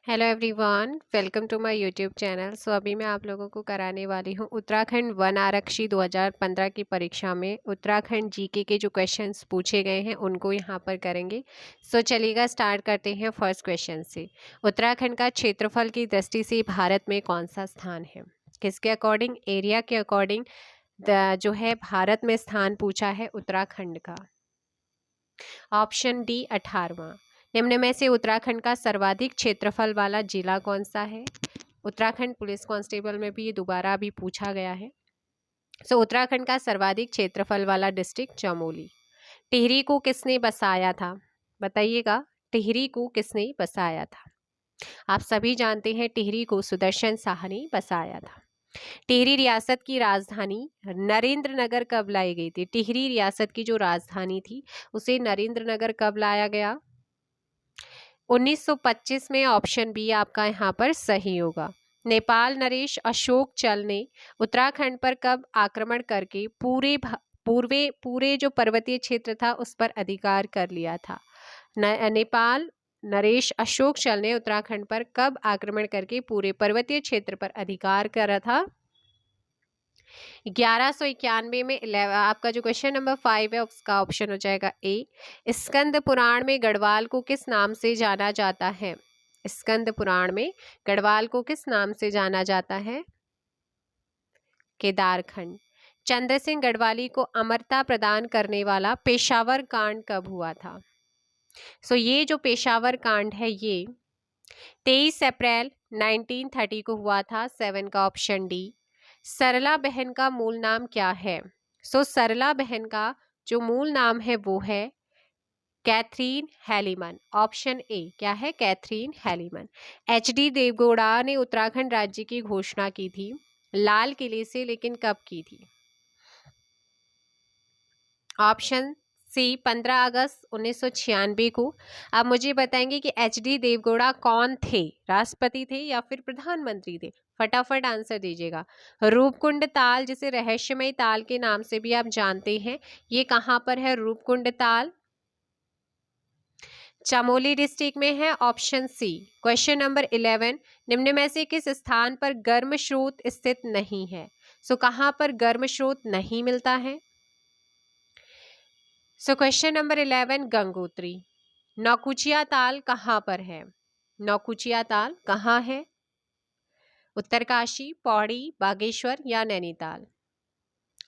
Hello everyone, welcome to my YouTube channel. अभी मैं आप लोगों को कराने वाली हूँ उत्तराखंड वन आरक्षी 2015 की परीक्षा में उत्तराखंड जीके के जो क्वेश्चंस पूछे गए हैं उनको यहाँ पर करेंगे। चलिएगा स्टार्ट करते हैं फर्स्ट क्वेश्चन से। उत्तराखंड का क्षेत्रफल की दृष्टि से भारत में कौन सा स्थान है? किसके अकॉर्डिंग? एरिया के अकॉर्डिंग जो है भारत में स्थान पूछा है उत्तराखंड का। ऑप्शन डी 18वां। निम्न में से उत्तराखंड का सर्वाधिक क्षेत्रफल वाला जिला कौन सा है? उत्तराखंड पुलिस कांस्टेबल में भी ये दोबारा भी पूछा गया है। उत्तराखंड का सर्वाधिक क्षेत्रफल वाला डिस्ट्रिक्ट चमोली। टिहरी को किसने बसाया था? बताइएगा, टिहरी को किसने बसाया था? आप सभी जानते हैं टिहरी को सुदर्शन साह ने बसाया था। टिहरी रियासत की राजधानी नरेंद्र नगर कब लाई गई थी? टिहरी रियासत की जो राजधानी थी उसे नरेंद्र नगर कब लाया गया? 1925 में। ऑप्शन बी आपका यहाँ पर सही होगा। नेपाल नरेश अशोक चल ने उत्तराखंड पर कब आक्रमण करके पूरे जो पर्वतीय क्षेत्र था उस पर अधिकार कर लिया था? नेपाल नरेश अशोक चल ने उत्तराखंड पर कब आक्रमण करके पूरे पर्वतीय क्षेत्र पर अधिकार करा था? 1191 में। आपका जो क्वेश्चन नंबर 5 है उसका ऑप्शन हो जाएगा ए। स्कंद पुराण में गढ़वाल को किस नाम से जाना जाता है? स्कंद पुराण में गढ़वाल को किस नाम से जाना जाता है? केदारखंड। चंद्र सिंह गढ़वाली को अमरता प्रदान करने वाला पेशावर कांड कब हुआ था? ये जो पेशावर कांड है ये 23 अप्रैल 1930 को हुआ था। 7 का ऑप्शन डी। सरला बहन का मूल नाम क्या है? सरला बहन का जो मूल नाम है वो है कैथरीन हैलीमन। ऑप्शन ए क्या है? कैथरीन हैलीमन। एचडी देवगौड़ा ने उत्तराखंड राज्य की घोषणा की थी लाल किले से, लेकिन कब की थी? ऑप्शन सी 15 अगस्त 1996 को। आप मुझे बताएंगे कि एचडी देवगौड़ा कौन थे? राष्ट्रपति थे या फिर प्रधानमंत्री थे? फटाफट आंसर दीजिएगा। रूपकुंड ताल, जिसे रहस्यमय ताल के नाम से भी आप जानते हैं, ये कहाँ पर है? रूपकुंड ताल चमोली डिस्ट्रिक्ट में है। Option C. Question number 11। निम्न में से किस स्थान पर गर्म स्रोत स्थित नहीं है? कहाँ पर गर्म स्रोत नहीं मिलता है? Question number 11 Gangotri. नौकुचिया ताल कहाँ पर है? नौकुचिया ताल कहाँ है? उत्तरकाशी, पौड़ी, बागेश्वर या नैनीताल?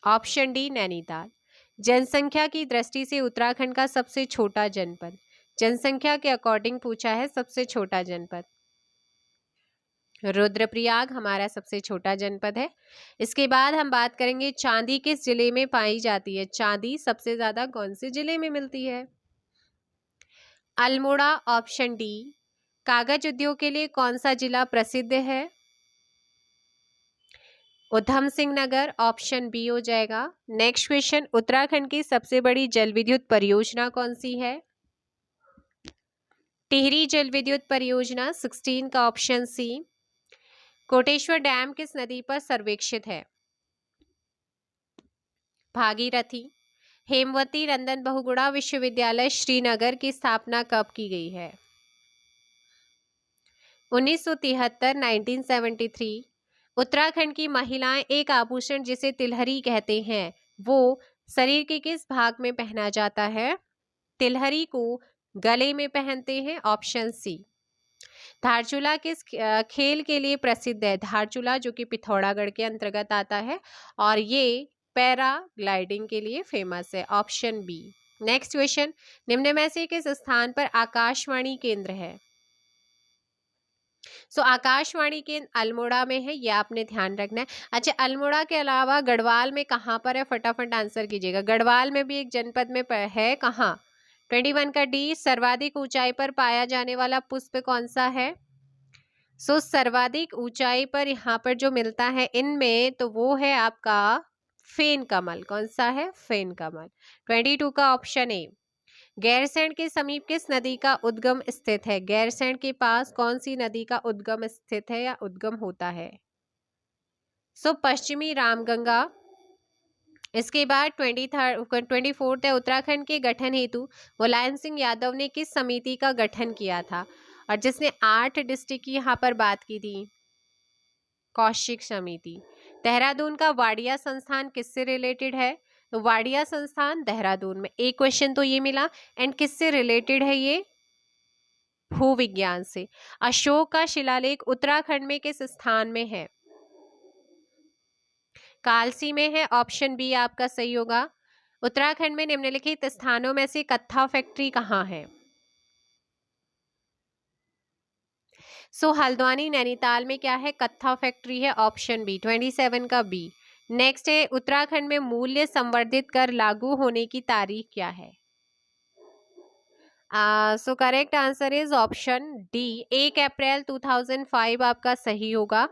Option D Nainital. जनसंख्या की दृष्टि से उत्तराखंड का सबसे छोटा जनपद। जनसंख्या के अकॉर्डिंग पूछा है सबसे छोटा जनपद। रुद्रप्रयाग हमारा सबसे छोटा जनपद है। इसके बाद हम बात करेंगे चांदी किस जिले में पाई जाती है? चांदी सबसे ज्यादा कौन से जिले में मिलती है? अल्मोड़ा। Option D. कागज उद्योग के लिए कौन सा जिला प्रसिद्ध है? उधम सिंह नगर। ऑप्शन बी हो जाएगा। Next question. उत्तराखंड की सबसे बड़ी जल विद्युत परियोजना कौन सी है? टिहरी जल विद्युत परियोजना। 16 का ऑप्शन सी। कोटेश्वर डैम किस नदी पर सर्वेक्षित है? भागीरथी। हेमवती नंदन बहुगुणा विश्वविद्यालय श्रीनगर की स्थापना कब की गई है? 1973 1973। उत्तराखंड की महिलाएं एक आभूषण जिसे तिलहरी कहते हैं वो शरीर के किस भाग में पहना जाता है? तिलहरी को गले में पहनते हैं। Option C. धारचूला किस खेल के लिए प्रसिद्ध है? धारचूला जो कि पिथौरागढ़ के अंतर्गत आता है और ये पैराग्लाइडिंग के लिए फेमस है। Option B. Next question. निम्न में से किस स्थान पर आकाशवाणी केंद्र है? आकाशवाणी केंद्र अल्मोड़ा में है, ये आपने ध्यान रखना है। अच्छा, अल्मोड़ा के अलावा गढ़वाल में कहाँ पर है? फटाफट आंसर कीजिएगा। गढ़वाल में भी एक जनपद में है, कहाँ? 21 का डी। सर्वाधिक ऊंचाई पर पाया जाने वाला पुष्प कौन सा है? सर्वाधिक ऊंचाई पर यहाँ पर जो मिलता है इनमें तो वो है आपका फेन कमल। कौन सा है? फेन कमल। 22 का ऑप्शन ए। गैरसैंण के समीप किस नदी का उद्गम स्थित है? गैरसैंण के पास कौन सी नदी का उद्गम स्थित है या उद्गम होता है? पश्चिमी रामगंगा। इसके बाद 24 है। उत्तराखंड के गठन हेतु मुलायम सिंह यादव ने किस समिति का गठन किया था? और जिसने 8 डिस्ट्रिक्ट की यहाँ पर बात की थी, कौशिक समिति। देहरादून का वाडिया संस्थान किससे रिलेटेड है? तो वाडिया संस्थान देहरादून में, एक क्वेश्चन तो ये मिला। एंड किससे रिलेटेड है ये? भूविज्ञान से। अशोक का शिलालेख उत्तराखंड में किस स्थान में है? कालसी में है, ऑप्शन बी आपका सही होगा। उत्तराखंड में निम्नलिखित स्थानों में से कत्था फैक्ट्री कहाँ है? हल्द्वानी नैनीताल में क्या है? कत्था फैक्ट्री है, ऑप्शन बी 27 का बी। नेक्स्ट है, उत्तराखंड में मूल्य संवर्धित कर लागू होने की तारीख क्या है? Correct answer is option D, 1 अप्रैल 2005 आपका सही होगा।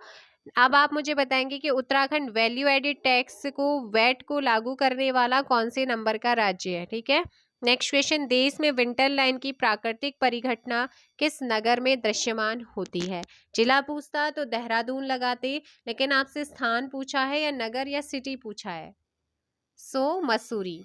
अब आप मुझे बताएंगे कि उत्तराखंड वैल्यू एडिड टैक्स को, वैट को लागू करने वाला कौन से नंबर का राज्य है? ठीक है। नेक्स्ट क्वेश्चन, देश में विंटर लाइन की प्राकृतिक परिघटना किस नगर में दृश्यमान होती है? जिला पूछता तो देहरादून लगाते, लेकिन आपसे स्थान पूछा है या नगर या सिटी पूछा है। मसूरी।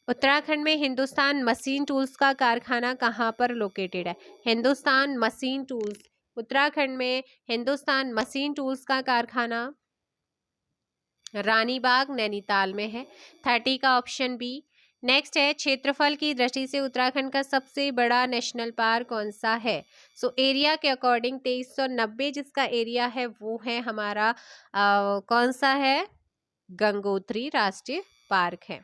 उत्तराखंड में हिंदुस्तान मशीन टूल्स का कारखाना कहाँ पर लोकेटेड है? हिंदुस्तान मशीन टूल्स, उत्तराखंड में हिंदुस्तान मशीन टूल्स का कारखाना रानीबाग नैनीताल में है, 30 का ऑप्शन बी। नेक्स्ट है, क्षेत्रफल की दृष्टि से उत्तराखंड का सबसे बड़ा नेशनल पार्क कौन सा है? एरिया के अकॉर्डिंग 2390 जिसका एरिया है वो है हमारा कौन सा है? गंगोत्री राष्ट्रीय पार्क है।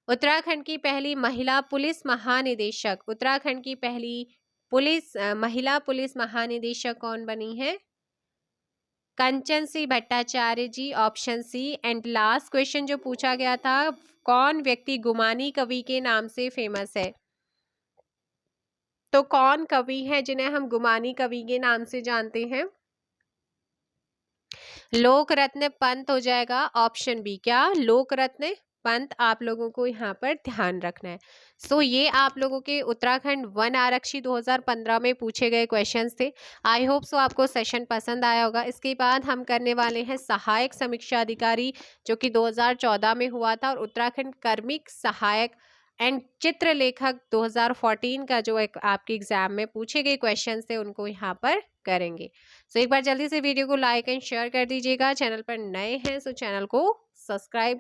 उत्तराखंड की पहली महिला पुलिस महानिदेशक, उत्तराखंड की पहली महिला पुलिस महानिदेशक कौन बनी है? Kanchan Singh Bhattacharya ji, option C. And last question जो पूछा गया था, कौन व्यक्ति गुमानी कवि के नाम से फेमस है? तो कौन कवि है जिन्हें हम गुमानी कवि के नाम से जानते हैं? लोकरत्न पंत हो जाएगा, ऑप्शन बी। क्या? लोकरत्न पंत आप लोगों को यहाँ पर ध्यान रखना है। ये आप लोगों के उत्तराखंड वन आरक्षी 2015 में पूछे गए क्वेश्चंस थे। आई होप आपको सेशन पसंद आया होगा। इसके बाद हम करने वाले हैं सहायक समीक्षा अधिकारी, जो कि 2014 में हुआ था, और उत्तराखंड कार्मिक सहायक एंड चित्रलेखक 2014 का जो एक आपके एग्जाम में पूछे गए क्वेश्चन थे उनको यहाँ पर करेंगे। एक बार जल्दी से वीडियो को लाइक एंड शेयर कर दीजिएगा। चैनल पर नए हैं चैनल को सब्सक्राइब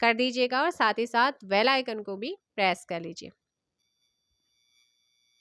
कर दीजिएगा और साथ ही साथ बेल आइकन को भी प्रेस कर लीजिए।